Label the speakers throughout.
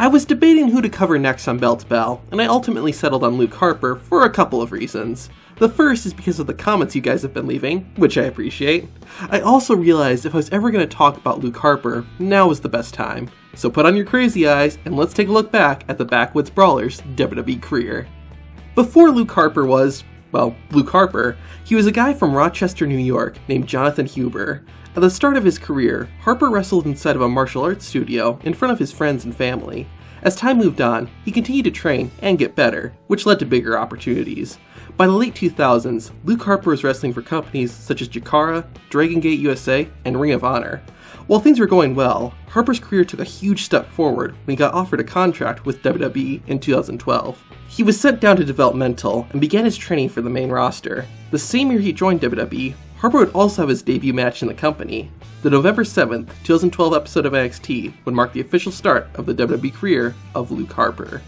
Speaker 1: I was debating who to cover next on Bell to Bell, and I ultimately settled on Luke Harper for a couple of reasons. The first is because of the comments you guys have been leaving, which I appreciate. I also realized if I was ever going to talk about Luke Harper, now was the best time. So put on your crazy eyes, and let's take a look back at the Backwoods Brawler's WWE career. Before Luke Harper was, well, Luke Harper, he was a guy from Rochester, New York, named Jonathan Huber. At the start of his career, Harper wrestled inside of a martial arts studio in front of his friends and family. As time moved on, he continued to train and get better, which led to bigger opportunities. By the late 2000s, Luke Harper was wrestling for companies such as Jakara, Dragon Gate USA, and Ring of Honor. While things were going well, Harper's career took a huge step forward when he got offered a contract with WWE in 2012. He was sent down to developmental and began his training for the main roster. The same year he joined WWE, Harper would also have his debut match in the company. The November 7th, 2012 episode of NXT would mark the official start of the WWE career of Luke Harper.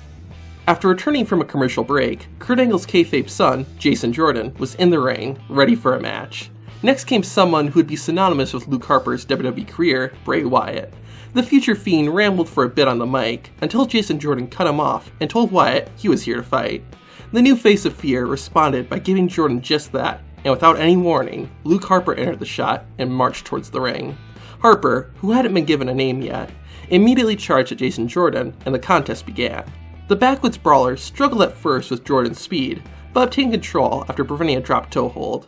Speaker 1: After returning from a commercial break, Kurt Angle's kayfabe son, Jason Jordan, was in the ring, ready for a match. Next came someone who would be synonymous with Luke Harper's WWE career, Bray Wyatt. The future Fiend rambled for a bit on the mic, until Jason Jordan cut him off and told Wyatt he was here to fight. The new face of fear responded by giving Jordan just that, and without any warning, Luke Harper entered the shot and marched towards the ring. Harper, who hadn't been given a name yet, immediately charged at Jason Jordan, and the contest began. The Backwoods Brawler struggled at first with Jordan's speed, but obtained control after preventing a drop toe hold.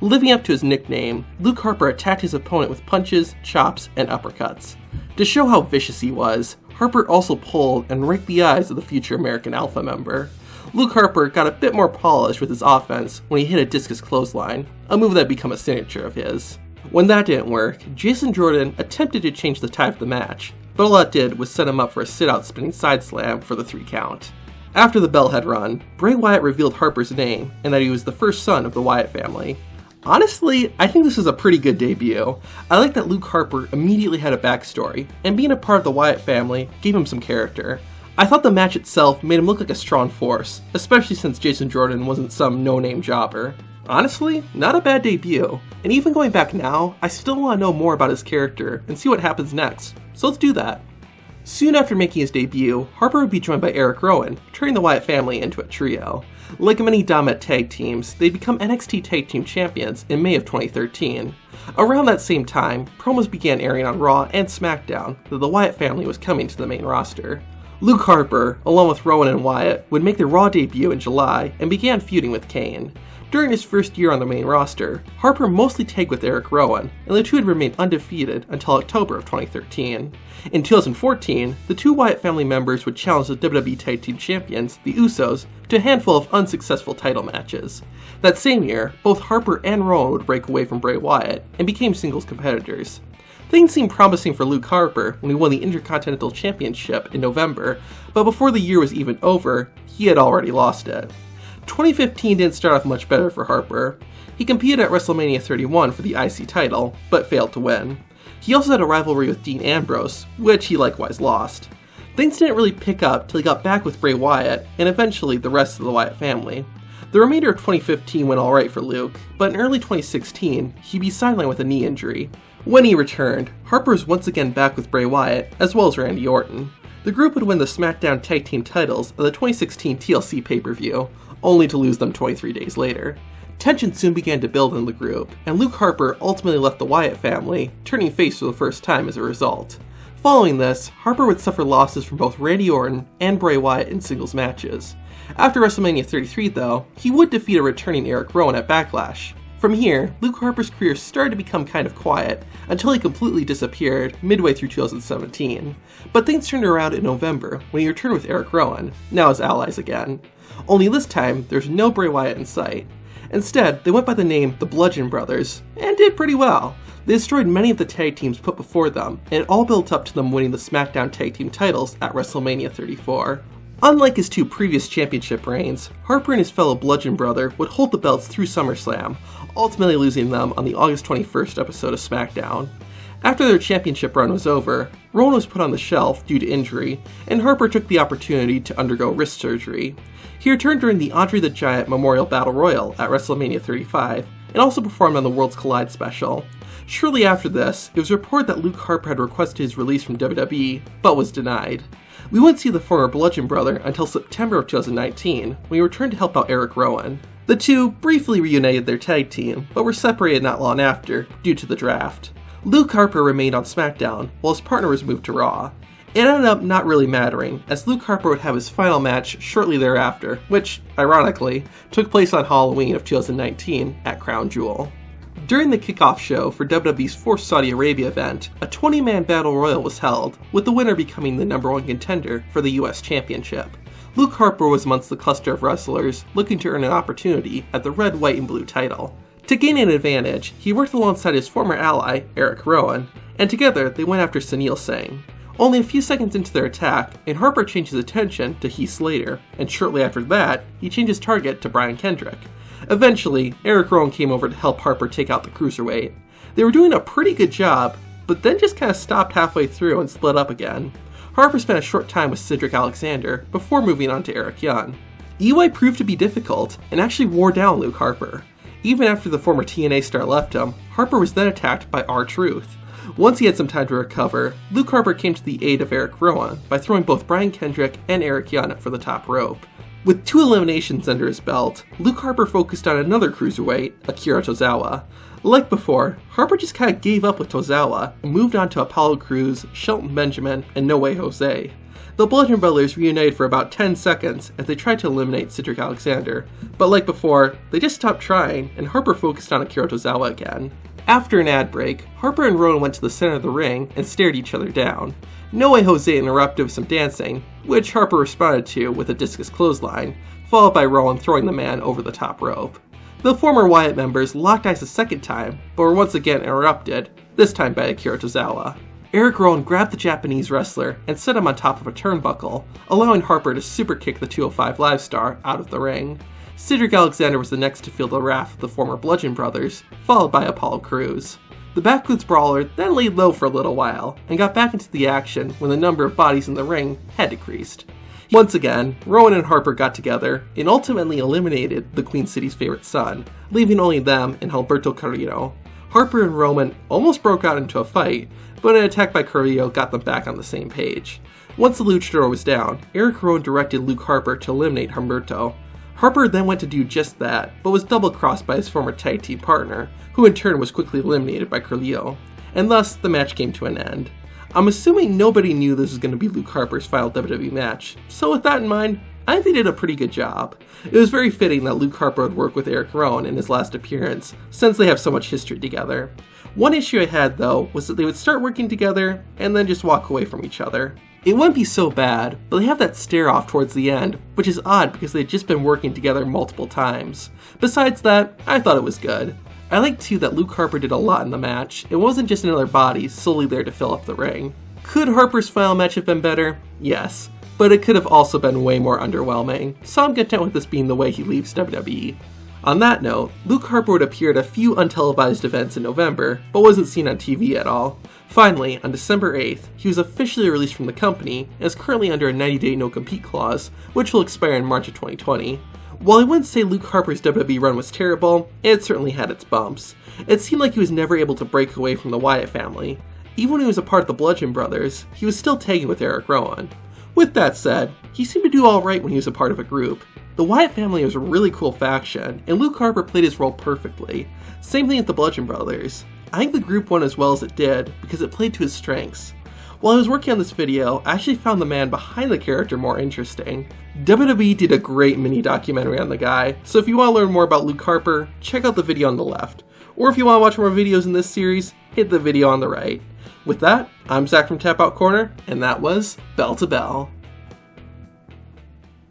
Speaker 1: Living up to his nickname, Luke Harper attacked his opponent with punches, chops, and uppercuts. To show how vicious he was, Harper also pulled and raked the eyes of the future American Alpha member. Luke Harper got a bit more polished with his offense when he hit a discus clothesline, a move that had become a signature of his. When that didn't work, Jason Jordan attempted to change the tide of the match, but all that did was set him up for a sit-out spinning side slam for the 3 count. After the bell had run, Bray Wyatt revealed Harper's name and that he was the first son of the Wyatt family. Honestly, I think this is a pretty good debut. I like that Luke Harper immediately had a backstory, and being a part of the Wyatt family gave him some character. I thought the match itself made him look like a strong force, especially since Jason Jordan wasn't some no-name jobber. Honestly, not a bad debut, and even going back now, I still want to know more about his character and see what happens next, so let's do that. Soon after making his debut, Harper would be joined by Eric Rowan, turning the Wyatt family into a trio. Like many dominant tag teams, they'd become NXT Tag Team Champions in May of 2013. Around that same time, promos began airing on Raw and SmackDown that the Wyatt family was coming to the main roster. Luke Harper, along with Rowan and Wyatt, would make their Raw debut in July and began feuding with Kane. During his first year on the main roster, Harper mostly tagged with Eric Rowan, and the two had remained undefeated until October of 2013. In 2014, the 2 Wyatt family members would challenge the WWE Tag Team Champions, the Usos, to a handful of unsuccessful title matches. That same year, both Harper and Rowan would break away from Bray Wyatt and became singles competitors. Things seemed promising for Luke Harper when he won the Intercontinental Championship in November, but before the year was even over, he had already lost it. 2015 didn't start off much better for Harper. He competed at WrestleMania 31 for the IC title, but failed to win. He also had a rivalry with Dean Ambrose, which he likewise lost. Things didn't really pick up till he got back with Bray Wyatt, and eventually the rest of the Wyatt family. The remainder of 2015 went alright for Luke, but in early 2016, he'd be sidelined with a knee injury. When he returned, Harper was once again back with Bray Wyatt, as well as Randy Orton. The group would win the SmackDown Tag Team titles at the 2016 TLC pay-per-view, only to lose them 23 days later. Tension soon began to build in the group, and Luke Harper ultimately left the Wyatt family, turning face for the first time as a result. Following this, Harper would suffer losses from both Randy Orton and Bray Wyatt in singles matches. After WrestleMania 33 though, he would defeat a returning Eric Rowan at Backlash. From here, Luke Harper's career started to become kind of quiet, until he completely disappeared midway through 2017. But things turned around in November when he returned with Eric Rowan, now as allies again. Only this time, there's no Bray Wyatt in sight. Instead, they went by the name the Bludgeon Brothers, and did pretty well. They destroyed many of the tag teams put before them, and it all built up to them winning the SmackDown Tag Team titles at WrestleMania 34. Unlike his 2 previous championship reigns, Harper and his fellow Bludgeon Brother would hold the belts through SummerSlam, ultimately losing them on the August 21st episode of SmackDown. After their championship run was over, Rowan was put on the shelf due to injury, and Harper took the opportunity to undergo wrist surgery. He returned during the Andre the Giant Memorial Battle Royal at WrestleMania 35, and also performed on the Worlds Collide special. Shortly after this, it was reported that Luke Harper had requested his release from WWE, but was denied. We wouldn't see the former Bludgeon Brother until September of 2019, when he returned to help out Eric Rowan. The two briefly reunited their tag team, but were separated not long after, due to the draft. Luke Harper remained on SmackDown, while his partner was moved to Raw. It ended up not really mattering, as Luke Harper would have his final match shortly thereafter, which, ironically, took place on Halloween of 2019 at Crown Jewel. During the kickoff show for WWE's 4th Saudi Arabia event, a 20-man battle royal was held, with the winner becoming the #1 contender for the US Championship. Luke Harper was amongst the cluster of wrestlers looking to earn an opportunity at the red, white, and blue title. To gain an advantage, he worked alongside his former ally, Eric Rowan, and together they went after Sunil Singh. Only a few seconds into their attack, and Harper changed his attention to Heath Slater, and shortly after that, he changed his target to Brian Kendrick. Eventually, Eric Rowan came over to help Harper take out the cruiserweight. They were doing a pretty good job, but then just kind of stopped halfway through and split up again. Harper spent a short time with Cedric Alexander before moving on to Eric Young. EY proved to be difficult, and actually wore down Luke Harper. Even after the former TNA star left him, Harper was then attacked by R-Truth. Once he had some time to recover, Luke Harper came to the aid of Eric Rowan by throwing both Brian Kendrick and Eric Young for the top rope. With 2 eliminations under his belt, Luke Harper focused on another cruiserweight, Akira Tozawa. Like before, Harper just kinda gave up with Tozawa and moved on to Apollo Crews, Shelton Benjamin, and No Way Jose. The Bludgeon Brothers reunited for about 10 seconds as they tried to eliminate Cedric Alexander, but like before, they just stopped trying and Harper focused on Akira Tozawa again. After an ad break, Harper and Rowan went to the center of the ring and stared each other down. No Way Jose interrupted with some dancing, which Harper responded to with a discus clothesline, followed by Rowan throwing the man over the top rope. The former Wyatt members locked eyes a second time, but were once again interrupted, this time by Akira Tozawa. Eric Rowan grabbed the Japanese wrestler and set him on top of a turnbuckle, allowing Harper to superkick the 205 Live star out of the ring. Cedric Alexander was the next to feel the wrath of the former Bludgeon Brothers, followed by Apollo Crews. The Backwoods Brawler then laid low for a little while, and got back into the action when the number of bodies in the ring had decreased. Once again, Rowan and Harper got together and ultimately eliminated the Queen City's favorite son, leaving only them and Alberto Carrillo. Harper and Rowan almost broke out into a fight, but an attack by Carrillo got them back on the same page. Once the luchador was down, Eric Rowan directed Luke Harper to eliminate Humberto. Harper then went to do just that, but was double-crossed by his former tag team partner, who in turn was quickly eliminated by Carrillo, and thus the match came to an end. I'm assuming nobody knew this was going to be Luke Harper's final WWE match, so with that in mind, I think they did a pretty good job. It was very fitting that Luke Harper would work with Eric Rowan in his last appearance, since they have so much history together. One issue I had, though, was that they would start working together, and then just walk away from each other. It wouldn't be so bad, but they have that stare-off towards the end, which is odd because they'd just been working together multiple times. Besides that, I thought it was good. I liked too that Luke Harper did a lot in the match. It wasn't just another body solely there to fill up the ring. Could Harper's final match have been better? Yes. But it could have also been way more underwhelming, so I'm content with this being the way he leaves WWE. On that note, Luke Harper would appear at a few untelevised events in November, but wasn't seen on TV at all. Finally, on December 8th, he was officially released from the company and is currently under a 90-day no-compete clause, which will expire in March of 2020. While I wouldn't say Luke Harper's WWE run was terrible, it certainly had its bumps. It seemed like he was never able to break away from the Wyatt family. Even when he was a part of the Bludgeon Brothers, he was still tagging with Eric Rowan. With that said, he seemed to do alright when he was a part of a group. The Wyatt family was a really cool faction, and Luke Harper played his role perfectly. Same thing with the Bludgeon Brothers. I think the group won as well as it did, because it played to his strengths. While I was working on this video, I actually found the man behind the character more interesting. WWE did a great mini documentary on the guy, so if you want to learn more about Luke Harper, check out the video on the left. Or if you want to watch more videos in this series, hit the video on the right. With that, I'm Zach from Tap Out Corner, and that was Bell to Bell.